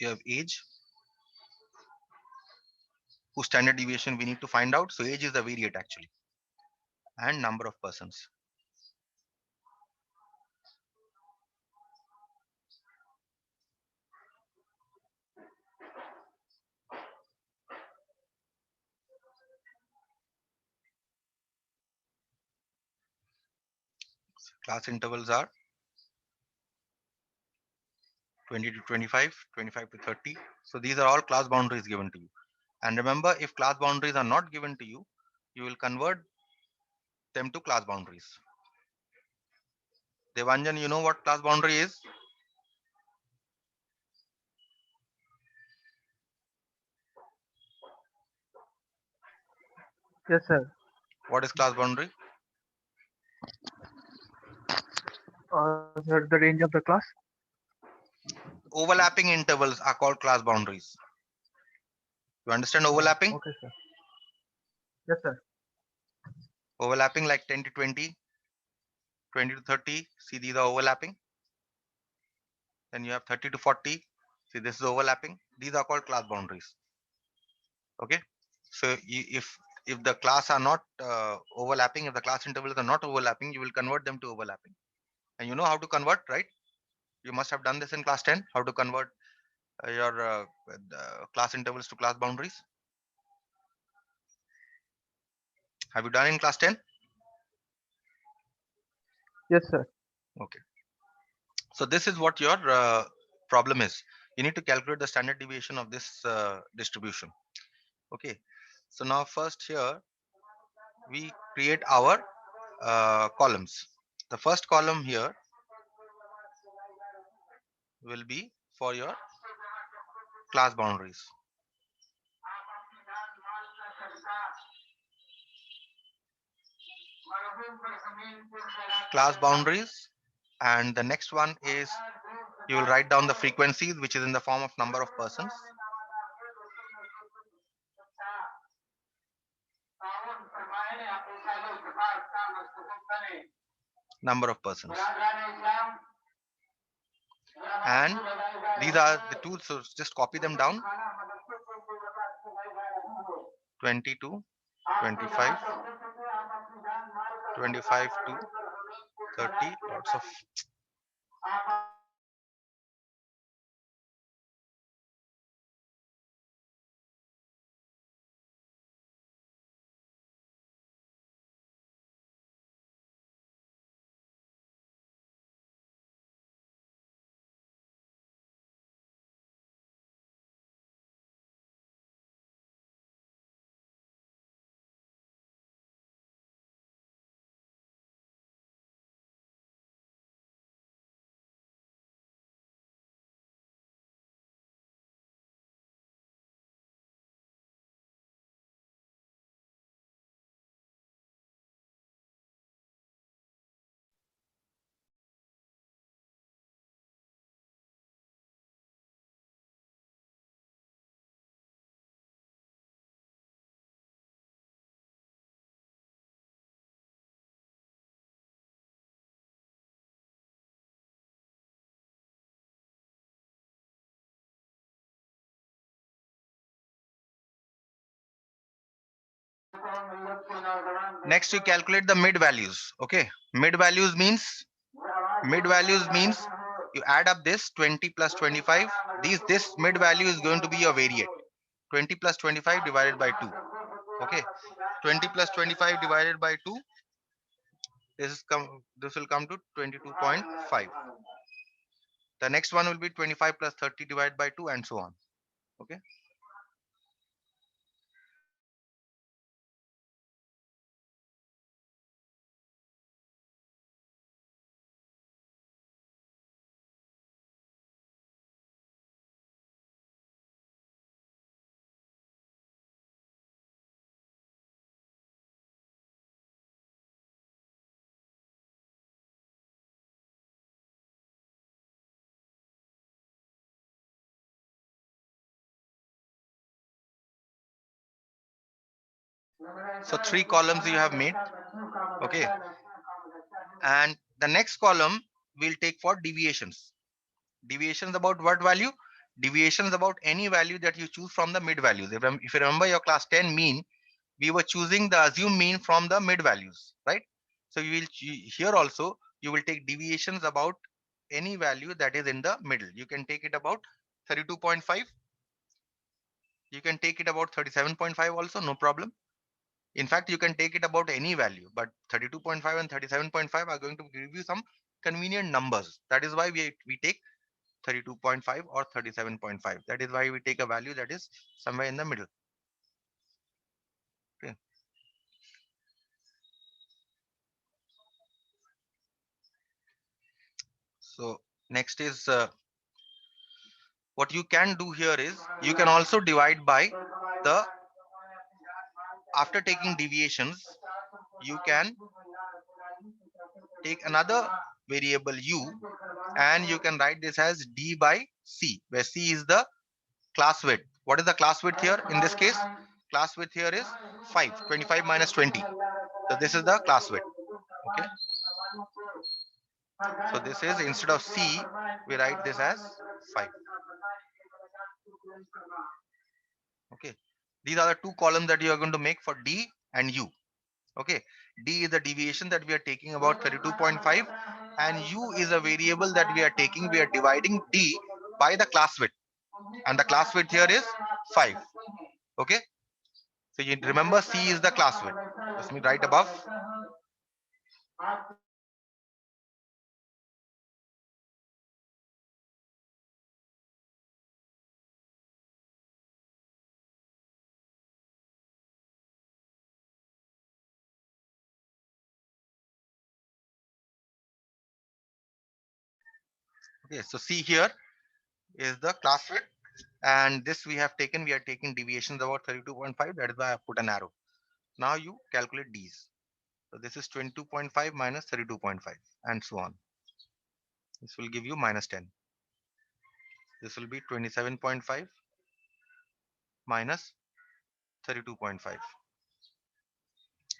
you have age, whose standard deviation we need to find out. So age is the variate actually, and number of persons. Class intervals are 20 to 25, 25 to 30. So these are all class boundaries given to you. And remember, if class boundaries are not given to you, you will convert them to class boundaries. Devanjan, you know what class boundary is? Yes, sir. What is class boundary? Sir, the range of the class. Overlapping intervals are called class boundaries. You understand overlapping? Okay, sir. Yes, sir. Overlapping like 10 to 20, 20 to 30. See, these are overlapping. Then you have 30 to 40. See, this is overlapping. These are called class boundaries. Okay. So if the class are not overlapping, if the class intervals are not overlapping, you will convert them to overlapping. And you know how to convert, right? You must have done this in class 10. How to convert your class intervals to class boundaries? Have you done in class 10? Yes, sir. Okay. So this is what your problem is. You need to calculate the standard deviation of this distribution. Okay. So now first here we create our columns. The first column here will be for your class boundaries. Class boundaries. And the next one is you will write down the frequencies, which is in the form of number of persons. Number of persons. And these are the tools, so just copy them down. 22, 25, 25 to 30, lots of next you calculate the mid values. Okay, mid values means you add up this 20 plus 25. This mid value is going to be your variate. 20 plus 25 divided by 2. Okay, 20 plus 25 divided by 2, this will come to 22.5. The next one will be 25 plus 30 divided by 2, and so on. Okay. So 3 columns you have made. Okay, and the next column we'll take for deviations. Deviations about what value? deviations about any value that you choose from the mid values. If you remember your class 10 mean, we were choosing the assumed mean from the mid values, right? So here also you will take deviations about any value that is in the middle. You can take it about 32.5. You can take it about 37.5 also, no problem. In fact, you can take it about any value, but 32.5 and 37.5 are going to give you some convenient numbers. That is why we take 32.5 or 37.5. That is why we take a value that is somewhere in the middle. Okay. So next is what you can do here is you can also divide by the, after taking deviations, you can take another variable u and you can write this as d by c, where c is the class width. What is the class width here? In this case, class width here is 5, 25 minus 20. So this is the class width. Okay. So this is, instead of c, we write this as 5. Okay. These are the two columns that you are going to make for d and u. Okay. D is the deviation that we are taking about 32.5, and u is a variable that we are taking. We are dividing d by the class width, and the class width here is 5. Okay. So you remember c is the class width. Let me write above. Okay. So c here is the class width, and this we have taken. We are taking deviations about 32.5. That is why I put an arrow. Now you calculate these. So this is 22.5 minus 32.5 and so on. This will give you minus 10. This will be 27.5 minus 32.5.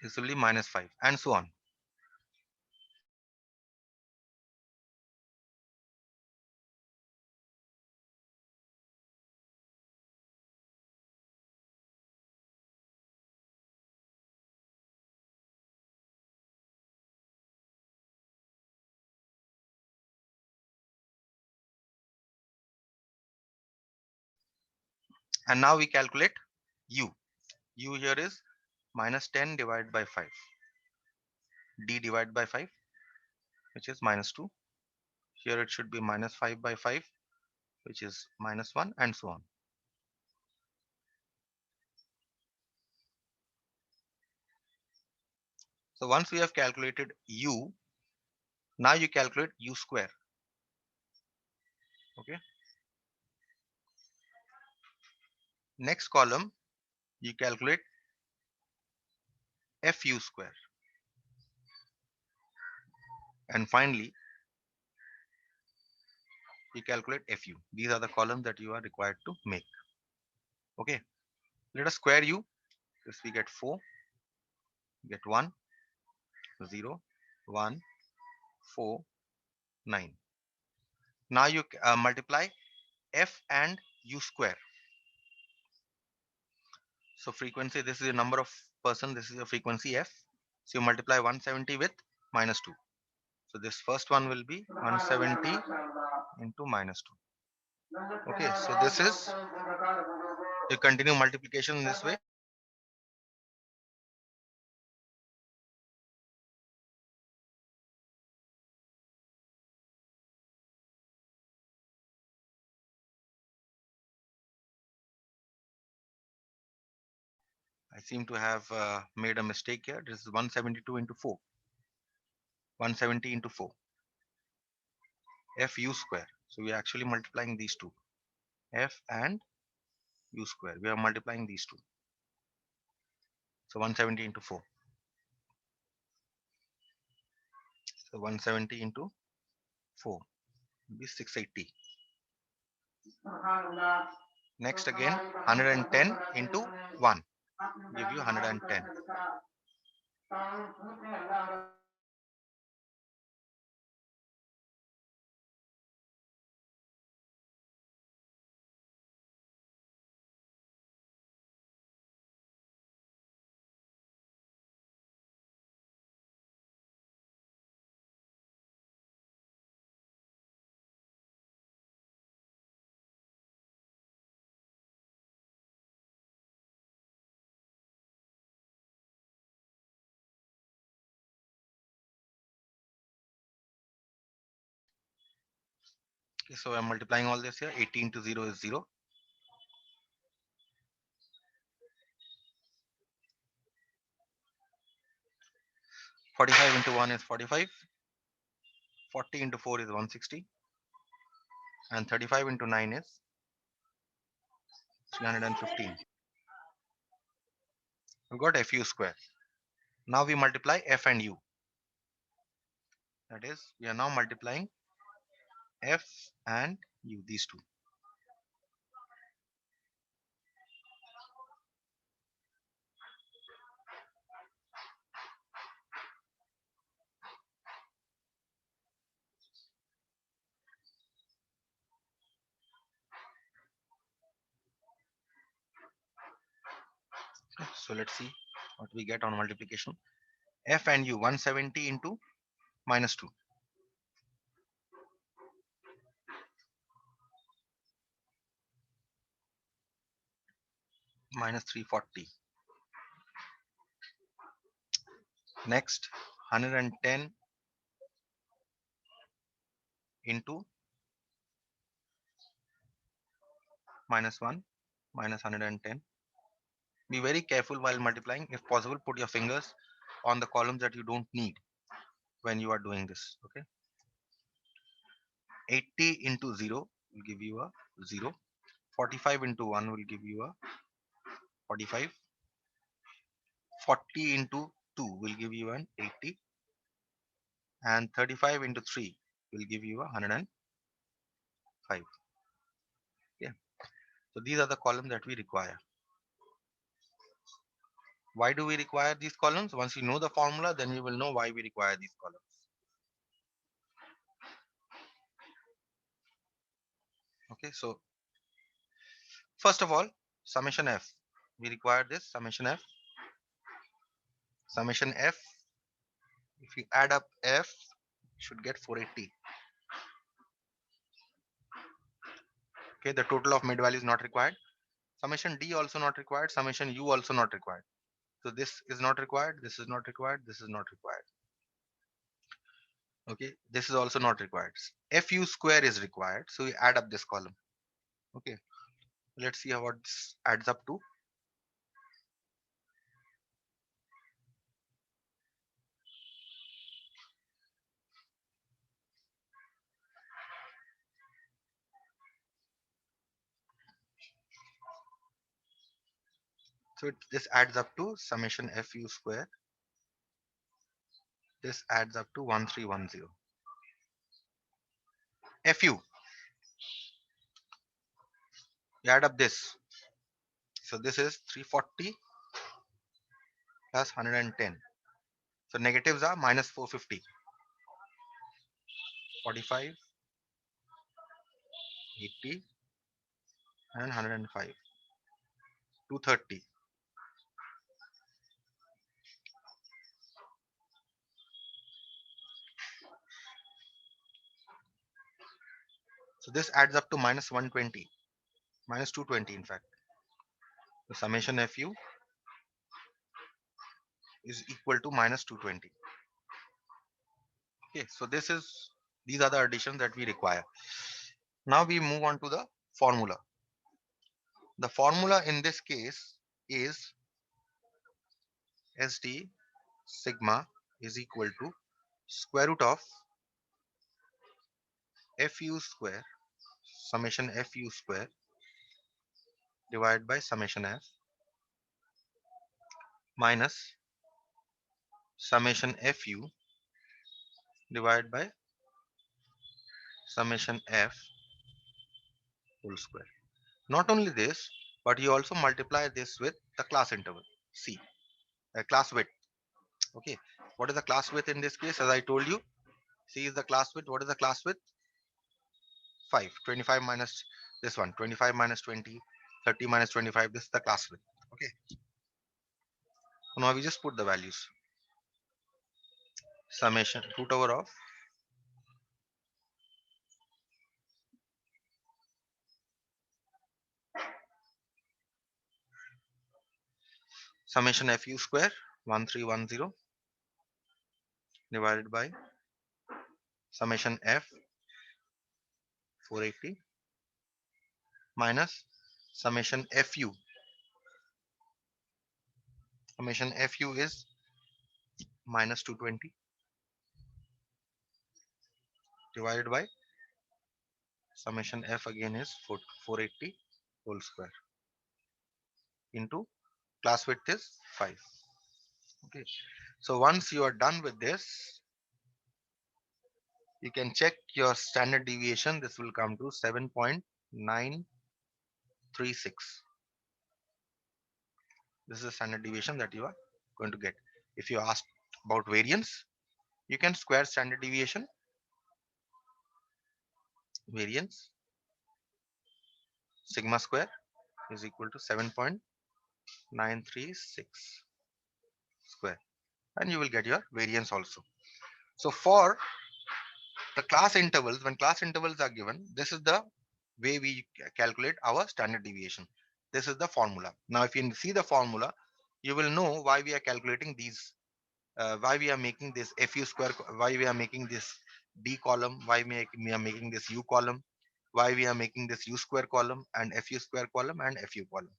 This will be minus 5 and so on. And now we calculate u. U here is minus 10 divided by 5. D divided by 5, which is minus 2. Here it should be minus 5 by 5, which is minus 1 and so on. So once we have calculated u, now you calculate u square. Okay. Next column, you calculate fu square. And finally, you calculate fu. These are the columns that you are required to make. Okay. Let us square u. This we get 4, get 1, 0, 1, 4, 9. Now you multiply f and u square. So frequency, this is the number of person, this is your frequency f. So you multiply 170 with minus 2. So this first one will be 170 into minus 2. Okay, so this is, you continue multiplication in this way. I seem to have made a mistake here. This is 172 into 4. 170 into 4. Fu square. So we are actually multiplying these two. F and u square. We are multiplying these two. So 170 into 4. So 170 into 4 will be 680. Next again 110 into 1 give you 110. Okay, so I'm multiplying all this here. 80 into 0 is 0. 45 into 1 is 45. 40 into 4 is 160. And 35 into 9 is 315. We got fu square. Now we multiply f and u. That is, we are now multiplying f and u, these two. So let's see what we get on multiplication. F and u, 170 into minus 2. Minus 340. Next, 110 into minus 1, minus 110. Be very careful while multiplying. If possible, put your fingers on the columns that you don't need when you are doing this. Okay. 80 into 0 will give you a 0. 45 into 1 will give you a 45. 40 into 2 will give you an 80. And 35 into 3 will give you a 105. Okay. So these are the columns that we require. Why do we require these columns? Once you know the formula, then you will know why we require these columns. Okay, so first of all, summation f. We require this summation f. Summation f. If you add up f, you should get 480. Okay, the total of mid value is not required. Summation d also not required. Summation u also not required. So this is not required. This is not required. This is not required. Okay, this is also not required. Fu square is required. So we add up this column. Okay, let's see how what this adds up to. So this adds up to summation fu square. This adds up to 1310. Fu, you add up this. So this is 340 plus 110. So negatives are minus 450. 45, 80, and 105. 230. So this adds up to minus 120. Minus 220 in fact. The summation fu is equal to minus 220. Okay, so these are the additions that we require. Now we move on to the formula. The formula in this case is SD sigma is equal to square root of fu square, summation fu square, divided by summation f, minus summation fu divided by summation f whole square. Not only this, but you also multiply this with the class interval c, class width. Okay, what is the class width in this case? As I told you, c is the class width. What is the class width? 5. 25 minus this one, 25 minus 20, 30 minus 25. This is the class width. Okay, so now we just put the values. Summation root over of summation fu square 1310 divided by summation f 480 minus summation fu. Summation fu is minus 220 divided by summation f again is 480 whole square into class width is 5. Okay. So once you are done with this, you can check your standard deviation. This will come to 7.936. This is the standard deviation that you are going to get. If you ask about variance, you can square standard deviation. Variance sigma square is equal to 7.936 square, and you will get your variance also. So for the class intervals, when class intervals are given, this is the way we calculate our standard deviation. This is the formula. Now if you see the formula, you will know why we are calculating these, why we are making this fu square, why we are making this d column, why we are making this u column, why we are making this u square column and fu square column and fu column.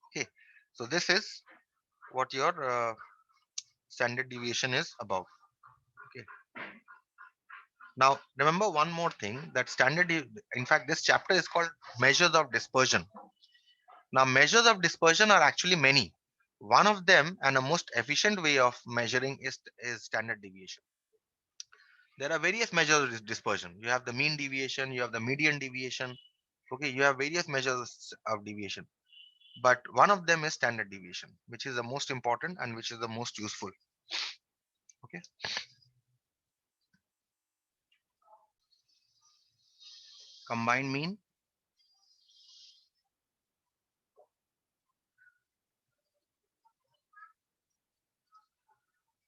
Okay, so this is what your standard deviation is about. Okay, now remember one more thing, that in fact this chapter is called measures of dispersion. Now measures of dispersion are actually many. One of them, and a most efficient way of measuring, is standard deviation. There are various measures of dispersion. You have the mean deviation, you have the median deviation. Okay, you have various measures of deviation, but one of them is standard deviation, which is the most important and which is the most useful. Okay, combined mean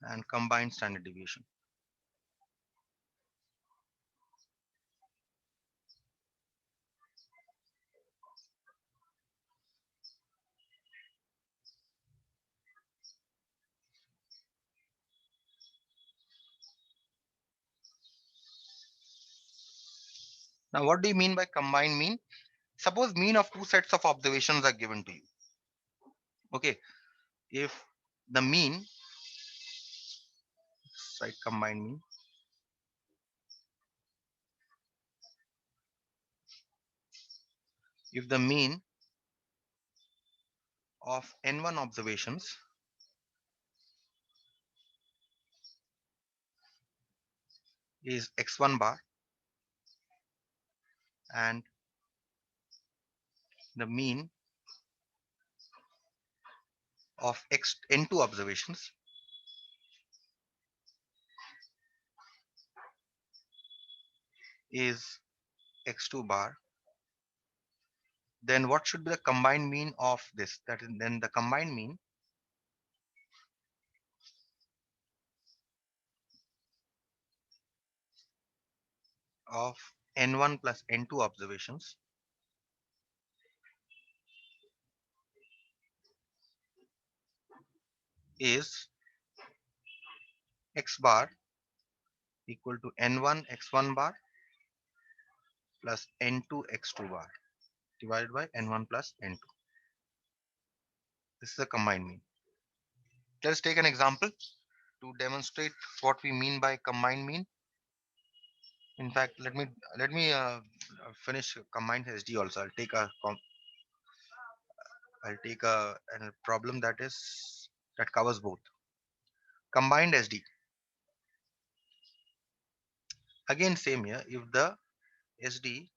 and combined standard deviation. Now what do you mean by combined mean? Suppose mean of two sets of observations are given to you. Okay, if the mean, right, combined mean, if the mean of n1 observations is x1 bar and the mean of n2 observations is x2 bar, then what should be the combined mean of this? That is, then the combined mean of n1 plus n2 observations is x bar equal to n1 x1 bar plus n2 x2 bar divided by n1 plus n2. This is the combined mean. Let's take an example to demonstrate what we mean by combined mean. In fact, let me finish combined SD also. I'll take a problem that covers both. Combined SD. Again, same here. If the SD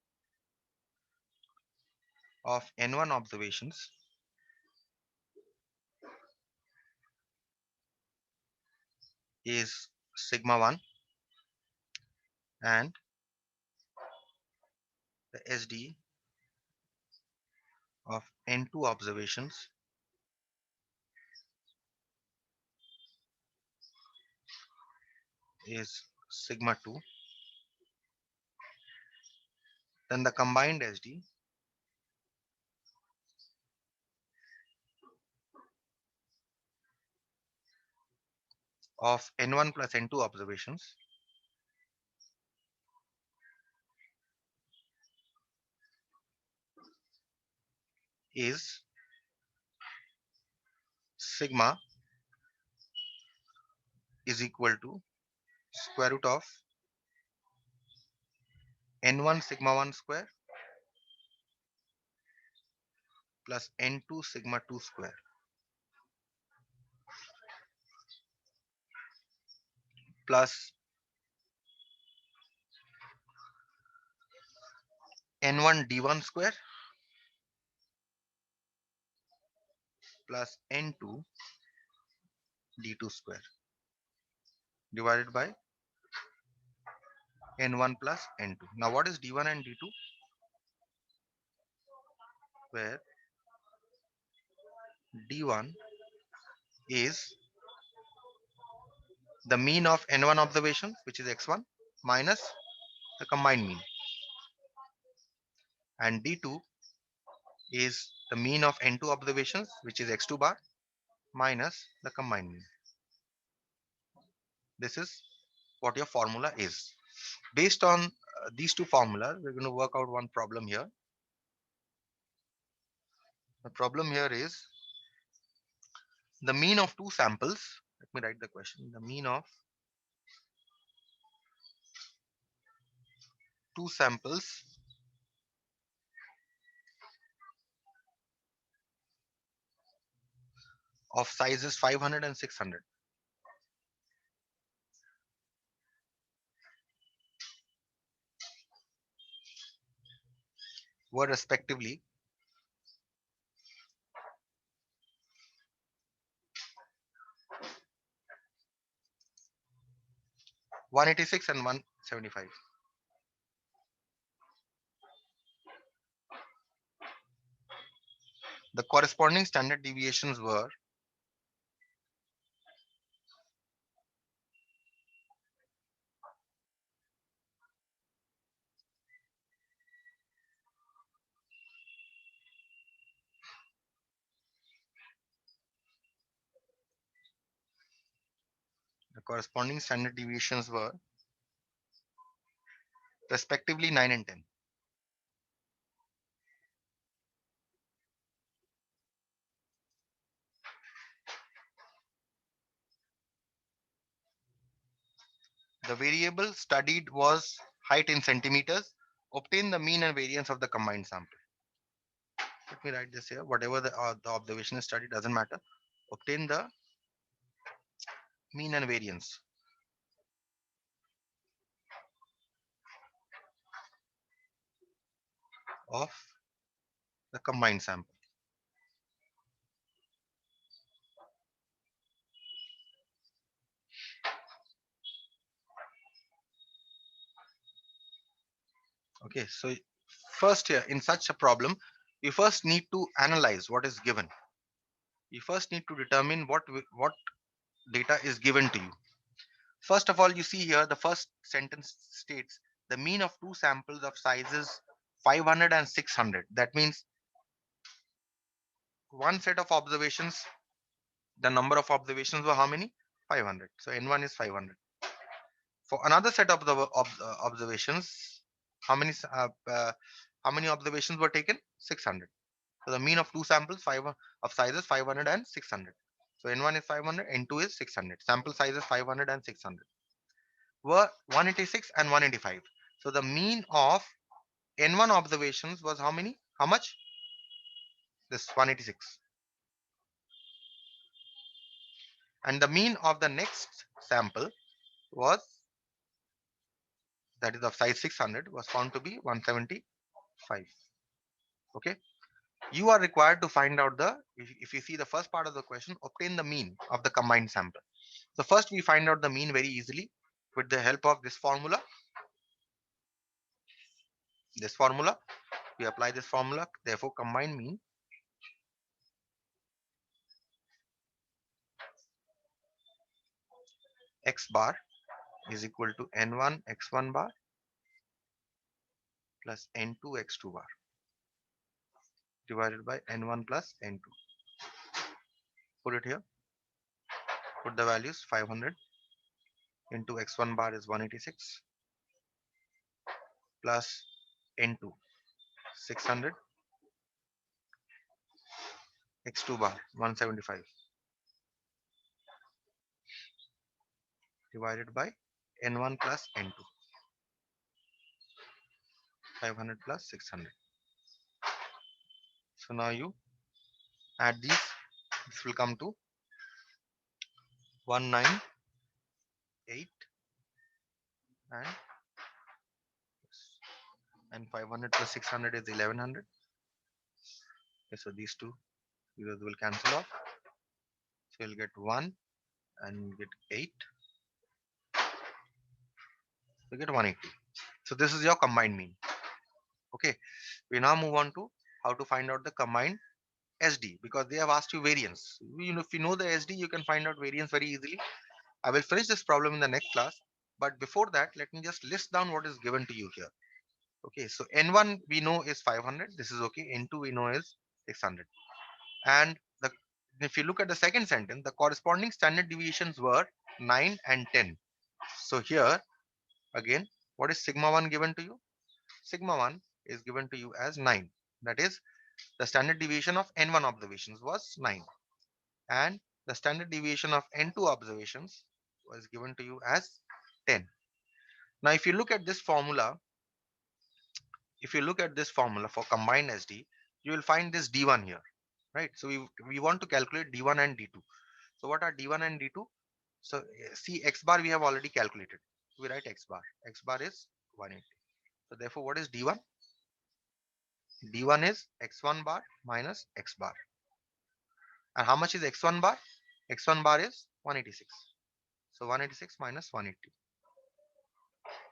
of n1 observations is sigma 1 and the SD of n2 observations is sigma 2, then the combined SD of n1 plus n2 observations is sigma is equal to square root of n1 sigma 1 square plus n2 sigma 2 square plus n1 d1 square plus n2 d2 square divided by n1 plus n2. Now what is d1 and d2? Where d1 is the mean of n1 observations, which is x1, minus the combined mean, and d2 is the mean of n2 observations, which is x2 bar, minus the combined mean. This is what your formula is. Based on these two formulas, we're going to work out one problem here. The problem here is the mean of two samples. Let me write the question. The mean of two samples of sizes 500 and 600 were respectively 186 and 175. The corresponding standard deviations were the corresponding standard deviations were respectively 9 and 10. The variable studied was height in centimeters. Obtain the mean and variance of the combined sample. Let me write this here. Whatever the observation is studied doesn't matter. Obtain the mean and variance of the combined sample. Okay, so first here in such a problem, you first need to analyze what is given. You first need to determine what data is given to you. First of all, you see here the first sentence states the mean of two samples of sizes 500 and 600. That means one set of observations, the number of observations were how many? 500. So n1 is 500. For another set of the observations, how many how many observations were taken? 600. So the mean of two samples of sizes 500 and 600. So n1 is 500, n2 is 600. Sample sizes 500 and 600 were 186 and 185. So the mean of n1 observations was how many? How much? This 186. And the mean of the next sample was, that is of size 600, was found to be 175. Okay. You are required to find out if you see the first part of the question, obtain the mean of the combined sample. So first we find out the mean very easily with the help of this formula. This formula, we apply this formula, therefore combined mean x bar is equal to n1 x1 bar plus n2 x2 bar divided by n1 plus n2. Put it here. Put the values. 500 into x1 bar is 186 plus n2 600 x2 bar 175 divided by n1 plus n2, 500 plus 600. So now you add these. This will come to 198 and 500 plus 600 is 1100. Okay, so these two zeros will cancel off. So you'll get 1 and get 8. You get 180. So this is your combined mean. Okay. We now move on to how to find out the combined SD, because they have asked you variance. If you know the SD, you can find out variance very easily. I will finish this problem in the next class. But before that, let me just list down what is given to you here. Okay, so N1 we know is 500. This is okay. N2 we know is 600. And if you look at the second sentence, the corresponding standard deviations were 9 and 10. So here again, what is sigma 1 given to you? Sigma 1 is given to you as 9. That is, the standard deviation of N1 observations was 9. And the standard deviation of N2 observations was given to you as 10. Now, if you look at this formula for combined SD, you will find this D1 here, right? So we want to calculate D1 and D2. So what are D1 and D2? So see, X bar we have already calculated. We write X bar. X bar is 180. So therefore, what is D1? D1 is X1 bar minus X bar. And how much is X1 bar? X1 bar is 186. So 186 minus 180,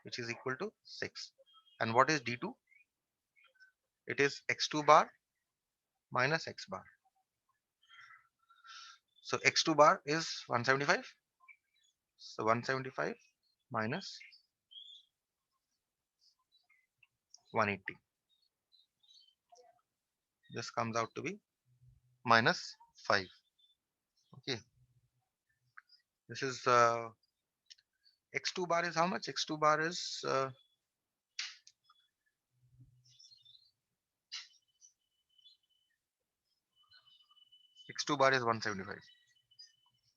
which is equal to 6. And what is D2? It is X2 bar minus X bar. So X2 bar is 175. So 175 minus 180. This comes out to be minus 5. Okay. This is X2 bar is how much? X2 bar is X2 bar is 175.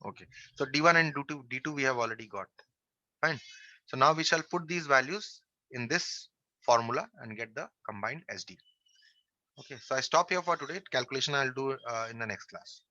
Okay. So D1 and D2 we have already got. Fine. So now we shall put these values in this formula and get the combined SD. Okay. So I stop here for today. Calculation I'll do in the next class.